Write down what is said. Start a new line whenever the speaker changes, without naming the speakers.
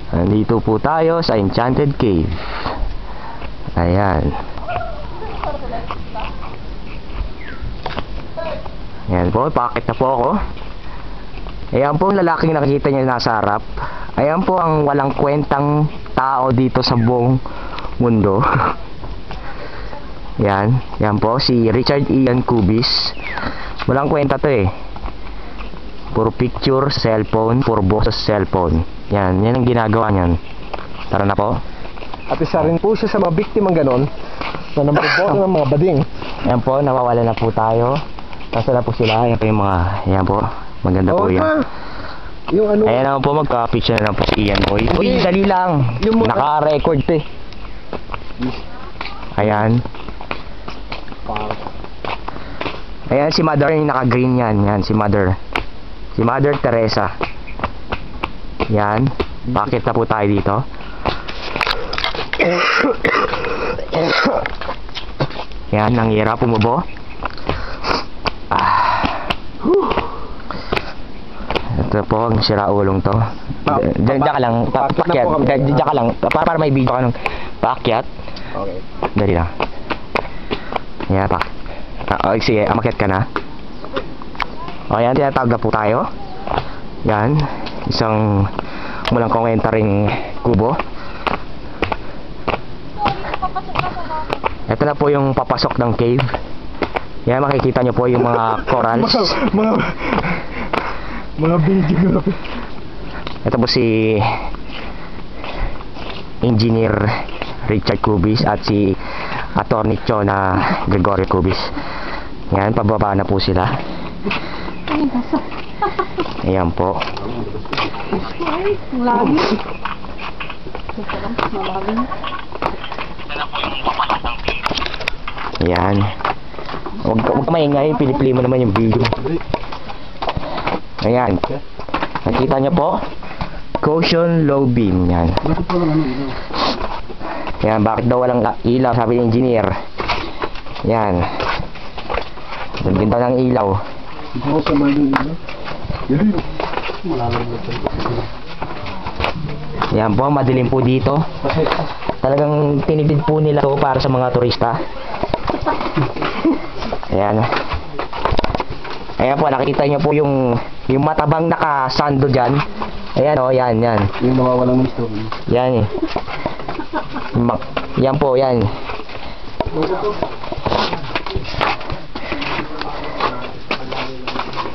Nandito po tayo sa Enchanted Cave. Ayan. Ayan po, pakit na po ako. Ayan po ang lalaking nakikita niyo nasa harap. Ayan po ang walang kwentang tao dito sa buong mundo. Yan, yan po si Richard Ian Cubis. Walang kwenta to eh. Puro picture sa cellphone, puro boss sa cellphone. Yan, yan ang ginagawa niyan. Tara na po.
At isa rin po siya sa mga biktimang ganon na namuboto ng mga bading.
Ayan po, nawawala na po tayo. Nasa na po sila, ayan po yung mga, ayan po, maganda po yan.
Yung ano,
ayan naman po, magka-picture na lang po si Ian Boy. Uy, dali lang. Naka-record to eh. Ayan. Ayan si Mother, yung naka-green yan. Yan si Mother. Si Mother Teresa. Yan. Bakit na po tayo dito? Yan, nanghirap umubo. Ito po ang siraulong to. Diyan ka lang, pakyat. Diyan ka lang, para may video ka nung paakyat.
okay.
Dali lang. Yan pa. Sige, amakyat ka na. O yan, tinatawag na po tayo. Yan, isang mulang komentaring kubo. Ito na po yung papasok ng cave. Yan, makikita nyo po yung mga corals.
Mga video.
Ito po si Engineer Richard Cubis at si Attorney Chona Gregorio Cubis. Yan, pababa na po sila. Ayan po. Ayan. Huwag ka maingay, pinipili mo naman yung video. Ayan. Nakita nyo po? Caution low beam. Yan. Yan, bakit daw walang ilaw? Sabi ng engineer. Yan. Ganda ng ilaw. Yan po, madilim po dito. Talagang tinipid po nila to para sa mga turista. Ayan. Ayan po, nakikita nyo po yung matabang nakasando dyan. Ayan o, yan, yan.
Yung nawawalang misto.
Yan eh. Yan po, yan.